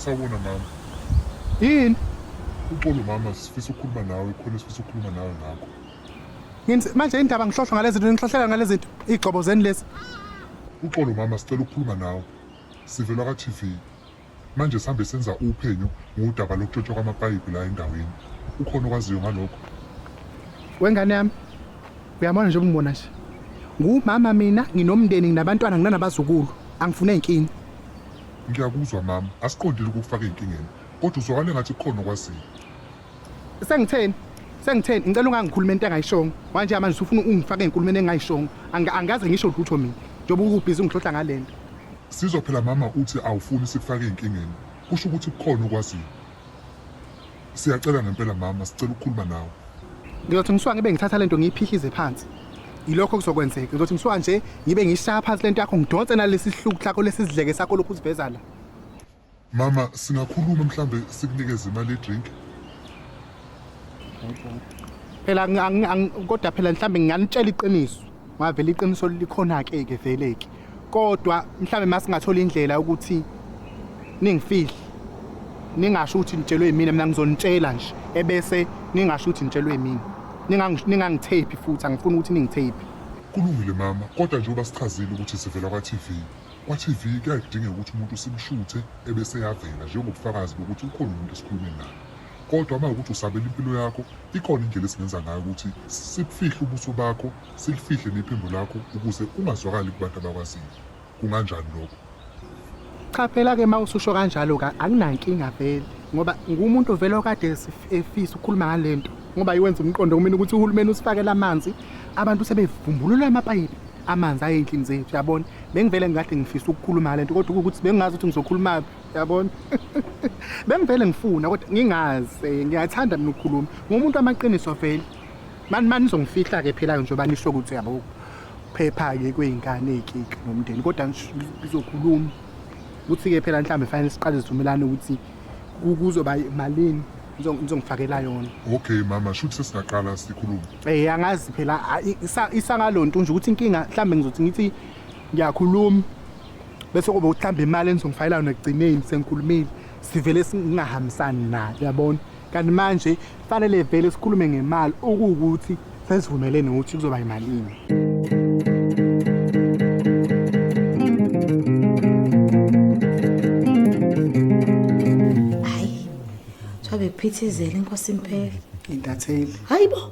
Sawubona mama. Yini? Uxolo mama, sifisa ukukhuluma nawe, khona sifisa ukukhuluma nawe ngakho. Manje indaba ngihlohlwa ngalezi zinto, ngihlohlela ngalezi zinto. Igcobo zeni lezi. Uxolo mama, sicela ukukhuluma nawe. Sivela ka-TV. Manje sihambe senza uphenyo ngodaba lokutshontshwa kwamapayipi la endaweni. Ukhona okwaziyo ngalokho? Wengane yami. Uyabona nje ungibona nje. Ngumama mina, nginomndeni, nginabantwana, nginanabazukulu. Angifune inkingi. Ngiyakuzwa mama, asiqondile ukufaka inkingeni. Kodwa uzwakale ngathi kukhona okwaziyo. Sengitheni? Ngicela ungangikhuluma into engayishongo. Manje manje ufuna ungifake enkulumeni engayishongo. Angaze ngisho lutho mina. Njoba ukubhizi ungihlohla ngalento. Sizwa phela mama uthi awufuni sikufake inkingeni. Kusho ukuthi kukhona okwaziyo. Siyacela ngempela mama, sicela ukukhuluma nawe. Ngizothi ngisuka ngibe ngithatha lento ngiyiphihlize phansi. Yilokho kuzokwenzeka. Ngizothi ngisuka nje ngibe ngishaya phansi lento yakho ngidonse nalesi sihluku sakho lesisidleke sakho lokhu uziveza la. Mama, singakhuluma mhlambe sikunikeze imali ye-drink. Phela kodwa phela mhlambe nginganitshela iqiniso. Ngavela iqiniso likhona ke veleke. Kodwa mhlambe masingathola indlela ukuthi ningifihle. Ningasho ukuthi nitshelwe yimina, mina ngizonitshela nje ebese ningasho ukuthi nitshelwe yimina. Ningangithephi futhi, angifuni ukuthi ningithephi. Kulungile mama, kodwa nje uba sichazile ukuthi sivela kwa-TV. Kwa-TV kuyadingeka ukuthi umuntu simshuthe ebese yavela njengobufakazi bokuthi ukhona umuntu esikhulume naye. Kodwa uma ukuthi usabela impilo yakho, ikhona indlela esingenza ngayo ukuthi sibufihle ubuso bakho, silifihle nephimbo lakho ukuze ungazwakali kubantu abakwaziyo. Kunganjani lokho? Cha phela ke mawususho kanjalo ka akunankinga vele ngoba ngumuntu vele okade efisa ukukhuluma ngalento ngoba yiwenza umqondo kumina ukuthi uhulumeni usifakela amanzi abantu sebevumbulula amapayipi amanzi ayendlini zethu yabona bengivele ngikade ngifisa ukukhuluma ngalento kodwa ukuthi bengazi ukuthi ngizokhuluma yabona bengivele ngifuna kodwa ngingazi ngiyathanda mina ukukhuluma ngumuntu amaqiniso vele mani nizongifihla ke phela nje banisho ukuthi yabo phepha ke kweingane ezikiki nomndeni kodwa ngizokhuluma ukuthi ke phela mhlambe fanele siqale sivumelane ukuthi kuzoba malini ngizongifakela yona. Okay mama, shothi sesingaqala sikhuluma. Angazi phela isangalonto nje ukuthi inkinga mhlambe ngizothi ngithi ngiyakhuluma bese kube mhlambe imali engizongifayela yona ekugcineni sengikhulumile sivele singahambisani nayo yabona. Kanti manje fanele vele sikhulume ngemali ukuthi sesivumelene ukuthi kuzoba imalini. Bephithizela inkosi impela intatheli hayibo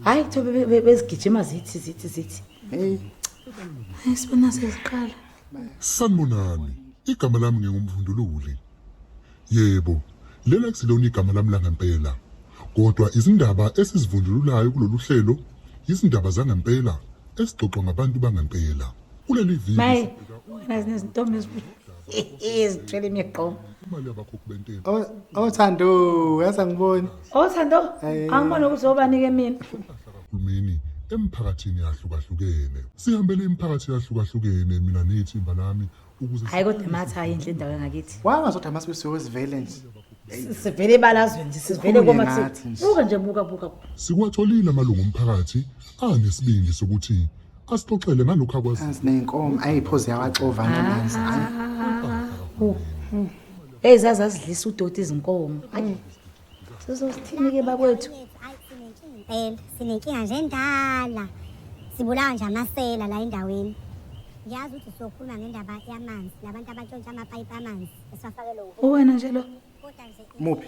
hayi thobe bezigijima zithi hey sibona seziqala sanibonani, igama lami ngingumvundululi. Yebo, lena kusilona igama lami langempela, kodwa izindaba esizivundululayo kulolu hlelo izindaba zangempela esixoxwa ngabantu bangempela. Kuleli video mayi nezintombi ezithwele imiqomo imali yabakhokhi benteni. Thando yaza ngiboni. Thando angibona ukuthi obanike mina. Uhulumeni emphakathini yahlukahlukene. Sihambele imiphakathi yahlukahlukene mina nethimba lami ukuze hayi kodwa matha inhle indawo yangakithi. Wangazothi MaSibisi wezivele nje. Sivele ebalazweni sivele komathi. Buka nje buka. Sikwatholile amalungu omphakathi anesibindi sokuthi asixoxele ngalokho akwazi. Sinenkomo ayiphoze yawaxova namanzi. Zazidlisa udoti izinkomo. Sizosithini ke bakwethu? Sinenkinga nje endala. Sibulawa nje amasela la endaweni. Ngiyazi ukuthi sizokhuluma ngendaba yamanzi, labantu abatshontsha amapayipi amanzi. Esifakelo. Uwena nje lo. Kodwa nje muphi?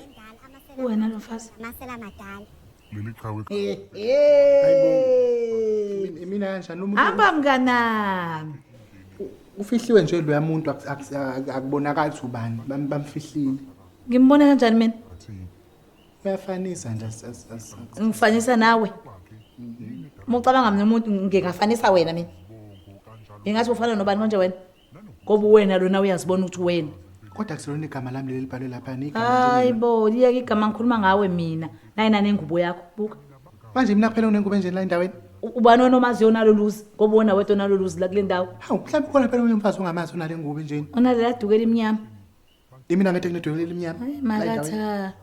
Uwena lo mfazi. Amasela amadala. Leli qhawe. Hayibo. Mina kanjani umuntu? Hamba mnganami. Ufihliwe nje lo yamuntu akubonakala ukuthi ubani bamfihlile. Ngimbona kanjani mina? Uyafanisa nje ngifanisa nawe. Mucabanga mina umuntu ngingafanisa wena mina. Ngingathi ufana nobani manje wena? Ngoba wena lona uyazibona ukuthi wena. Kodwa kuselona igama lami leli libhalwe lapha igama. Hayibo, liya igama ngikhuluma ngawe mina. Nayina nengubo yakho. Buka. Manje mina kuphela unengubo enje la endaweni. Ubani wena omaziyo naloluzi ngoba wona wethu naloluzi la kule ndawo. Hawu mhlawumbe khona phela umfazi ongamazi onale ngubo enjeni. Onalela dukela imnyama. Mina ngeke ngidukela imnyama. Hayi makatha.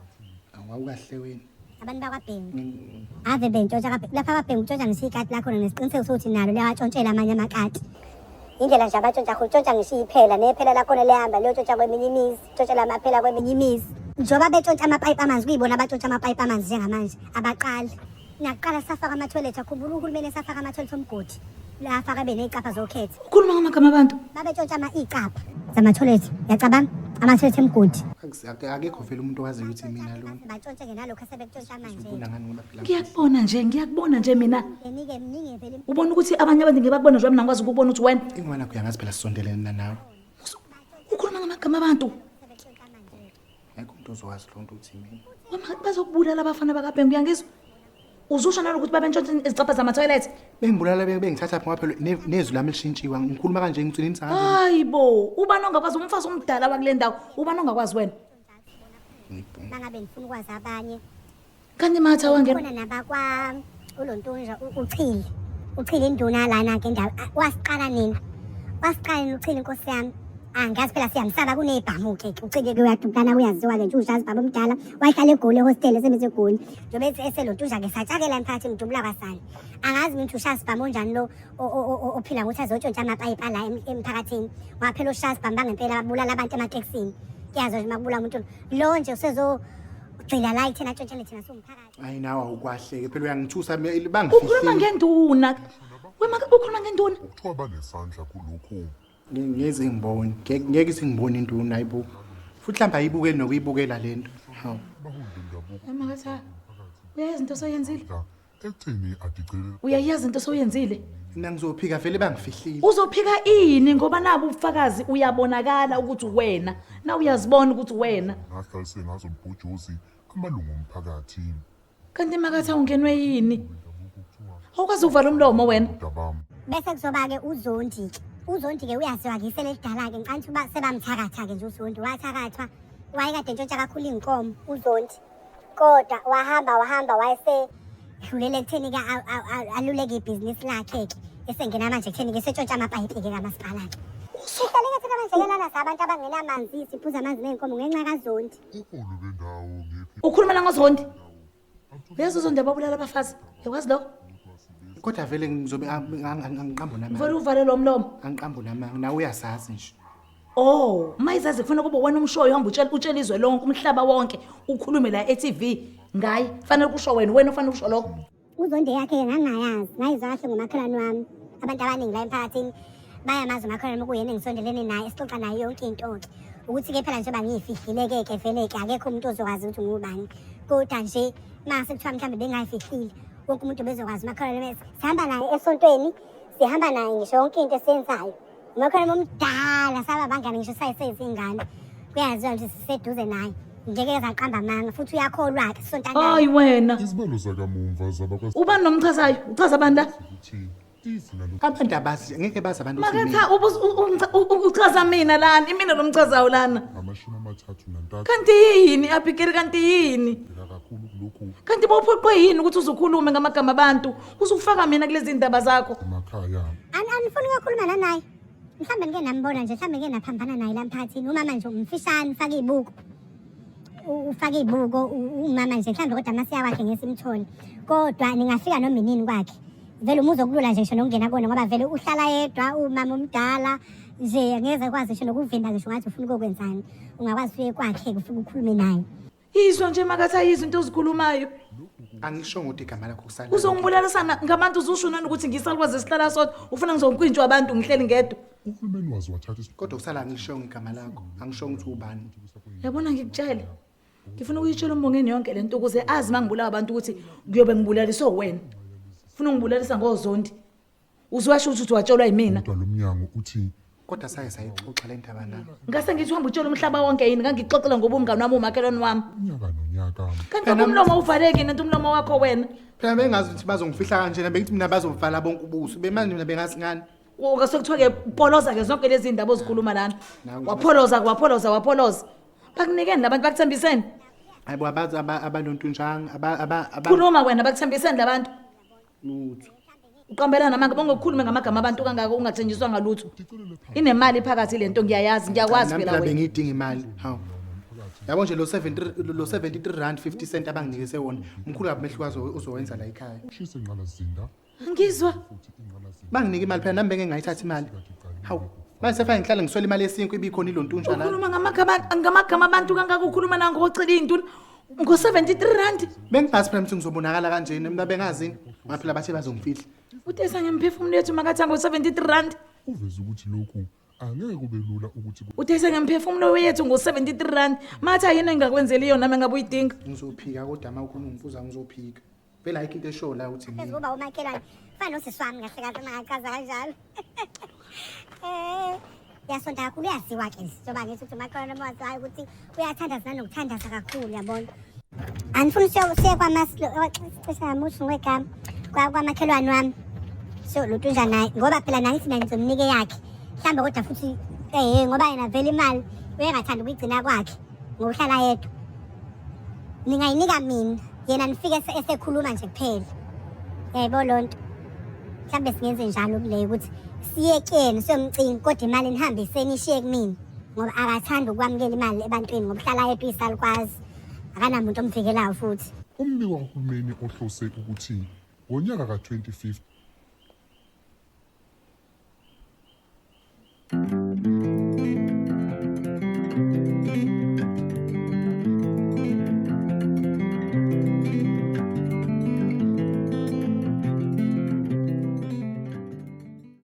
Awukahle wena. Abantu bakwaBhengu. Ave bentshontsha lapha kwaBhengu utshontsha ngesikati lakho nesiqiniseko sokuthi nalo liyawatshontshela amanye amakati. indlela nje abatshontsha khutshontsha ngisho iphela nephela lakhona lehamba leyotshontsha kweminye imizi tshontsha lamaphela kweminye imizi njengoba betshontsha amapayipi amanzi kuyibona abatshontsha amapayipi amanzi njengamanje abaqali nakuqala safaka amathoyilethi akhumbula uhulumeni esafaka amathoyilethi omgodi la afaka beney'capha zokhetha ukhuluma ngamagama abantu babetshontsha iy'capha zamathoyilethi yacabanga amathoyilethi emgodi akekho vele umuntu owaziyo ukuthi mina lo batshontshe-ke nalokhu asebekutshontsha manje ubona ngani ngoba phela ngiyakubona nje mina mningi mningi vele ubona ukuthi abanye abantu ngibakubona nje mina ngikwazi ukubona ukuthi wena ingwane yakho uyangazi phela sisondelene nawe ukhuluma ngamagama abantu sebekutshontsha manje akekho umuntu ozowazi lo nto uthi mina bazokubulala abafana bakabhengu uyangizwa uzusho nalokuthi babentshontsha izicapha zamathoyilethi bengibulala bengithatha ngoba phela nezwi lami lishintshiwa ngikhuluma kanje ngigcinini sangazi hayibo ubani ongakwazi umfazi omdala wakule ndawo ubani ongakwazi wena bangabe ngifuna ukwazi abanye kanti matha wangena khona nabakwa ulontunja uchile induna lana-ke endawo wasiqala nina uchile inkosi yami angazi phela siyamsaba kuney'bhamu-ke ucike-ke uyadukana kuyaziwa-ke nje ushazi baba omdala wayihlala egoli ehosteli esebenza egoli njengoba ethi eselontunja-ke satshakela emphakathini mdubula kwasani angazi mina ushazi bhamu onjani lo ophila ngokuthi azotshontsha amapayipi ala emphakathini ngoba phela ushazi bhamu bangempela babulala abantu ematekisini kuyazo nje makubula umuntu lo nje usezogxila la ithena tshontshele thina siwumphakathi hayi nawe awukwahleke phela uyangithusa ukhuluma bangifihlile ngenduna ukhuluma ngenduna Kuthiwa banesandla kulokhu. ngeze ngibone ngeke singibone induna hayibo futhi mhlawumbe ayibukeli nokuyibukela lento hawu Bahunde ngabuka emakatha uyayazi into soyenzile ekutheni adigcele uyayazi into soyenzile mina ngizophika vele bangifihlile uzophika ini ngoba nabo ubufakazi uyabonakala ukuthi wena na uyazibona ukuthi wena ngahlalise ngazo mbhujozi amalungu omphakathi. kanti makatha ungenwe yini awukwazi uvala umlomo wena Dabam. bese kuzoba-ke uzondi-ke uyaziwa-ke iselelidala-ke ngicanti uba sebamthakatha-ke nje uzondi wathakathwa wayekade ntshontsha kakhulu iy'nkomo uzondi kodwa wahamba wayesedlulela ekutheni-ke aluleke ibhizinisi lakhe-ke esengena manje ekutheni-ke setshontsha amapayipi-ke kamasipala-ke sihlale-ke thina manje-ke lana sabantu abangenamanzi siphuza amanzi ney'nkomo ngenxa kazondi Ukhulu bendawo ngephi. ukhuluma nangozondi uyazi uzondi ababulala abafazi yakwazi lo kodwa vele ngizobe angiqambo namanga vele uvale lo mlomo angiqambo namanga nawe uyasazi nje mayizazi kufuna kube wena umshoyo uhamba utshela izwe lonke umhlaba wonke ukhulume la e-TV ngaye fanele kusho wena ufanele kusho lokho uzondi yakhe ngangayazi ngayizwa kahle ngomakhelwane wami abantu abaningi la emphakathini bayamazi umakhelwane okuyena engisondelene naye sixoxa naye yonke into-ke ukuthi-ke phela njengoba ngiyifihlile-ke vele-ke akekho umuntu ozokwazi ukuthi ngubani kodwa nje mase kuthiwa mhlawumbe bengayifihlile wonke umuntu bezokwazi umakhelwane mese sihamba naye esontweni sihamba naye ngisho yonke into esiyenzayo umakhelwane omdala saba bangane ngisho sayisezingane kuyaziwa nje siseduze naye ngeke zaqamba amanga futhi uyakholwa-ke sisonta naye hayi wena Izibalo zakamumva zabakwazi ubani nomchazayo uchaza abantu la ukuthi izina lo abantu abazi ngeke bazi abantu makatha uchaza mina lana imina nomchazayo lana 33 kanti yini abhikeli kanti yini kakhulu kulokhu kanti bawuphoqwe yini ukuthi uzukhulume ngamagama abantu uzufaka mina kulezi ndaba zakho emakhaya. anifuni ukukhuluma nanaye mhlawumbe ngike nambona nje mhlawumbe ngike naphambana naye la mphakathini umama nje umfishane ufake iy'buko umama nje mhlawumbe kodwa amasiya wakhe ngesimthoni kodwa ningafika noma inini kwakhe vele umuze okulula nje ngisho nokungena kona ngoba vele uhlala yedwa umama omdala nje ngeze kwazi ngisho nokuvinda ngisho ngathi ufuna ukokwenzani ungakwazi uye kwakhe ufike ukhulume naye yizwa nje makatha yizwa into ozikhulumayo angisho ngokuthi igama lakho kusala uzongibulalisana ngabantu uzusho nani ukuthi ngisalukwazi esihlala sodwa ufuna ngizokwinjwa abantu ngihleli ngedwa Uhulumeni wazi wathatha kodwa kusala ngisho igama lakho angisho ukuthi ubani yabona ngikutshela ngifuna ukuyitshela umbongeni yonke lento ukuze azi mangibulala abantu ukuthi kuyobe ngibulaliswe wena ufuna ungibulalisa ngozondi uzwasho ukuthi watshelwa yimina kodwa lo mnyango uthi kodwa saye sayixoxa le ndaba nami ngase ngithi uhamba utshela umhlaba wonke yini ngangixoxela ngoba umngane wami umakhelwane wami unyaka nonyaka. kanti ngoba umlomo uvaleki nento umlomo wakho wena phela bengazi ukuthi bazongifihla kanjena bengithi mina bazovala bonke ubuso bemanje mina bengasingani Ngasekuthiwa-ke poloza-ke zonke lezi ndaba ozikhuluma lana wapholoza bakunikeni labantu bakuthembiseni hayibo abazi abalontunjanga khuluma wena bakuthembiseni labantu lutho uqambelana manga bongokhulume ngamagama abantu kangaka ungathenjiswa ngalutho inemali phakathi lento ngiyakwazi phela mina wena bengidinga imali hawu yabo nje lo 73 rand 50 cent abanginikise wona umkhulu abamehlukazi uzowenza la ekhaya Ushise inqalazinda ngizwa futhi inqalazinda banginika imali phela nami bengeke ngayithatha imali Hawu, manje sefane ngihlale ngiswela imali yesinkwa ibikhona ilontunjana. Ukhuluma ngamagama abantu kangaka ukhuluma nangocela intuni ngo-73 Bengazi phela ukuthi ngizobonakala kanjeni mina bengazini. Ngaphela bathe bazongifihla. utesa ngemphefumulo yethu makathi ngo-73 uveze ukuthi lokhu angeke kube lula ukuthi utesa ngemphefumulo wethu ngo-73 mathi ayini engakwenzeli yona uma ngabe uyidinga Ngizophika kodwa uma ukhuluma ngifuza ngizophika. Phela ayikho into esho la uthi Pheze kuba umakhelwane. Fana usisi wami kahle kahle mangakaza kanjalo. Yasonta kakhulu uyasiwa ke njengoba ngithi ukuthi umakhelwane mwazi ukuthi uyathandaza nanokuthandaza kakhulu yabona. Anifuna siye kwamasilo esamuthi ngegama kwamakhelwane wami. So lo tunja naye ngoba phela nayithi mina ngizomnike yakhe. Mhlambe kodwa futhi ngoba yena vele imali uyengathanda ukuyigcina kwakhe ngokuhlala yedwa. Ningayinika mina yena nifike esekhuluma nje kuphela. Yebo lonto. Mhlambe singenze njalo kuleyo ukuthi siyekeni siyomcinga kodwa imali nihambe senishiye kumina ngoba akathanda ukwamukela imali ebantwini ngokuhlala yedwa isalukwazi. Akanamuntu omvikelayo futhi. umbiko kahulumeni ohlose ukuthi ngonyaka ka-2050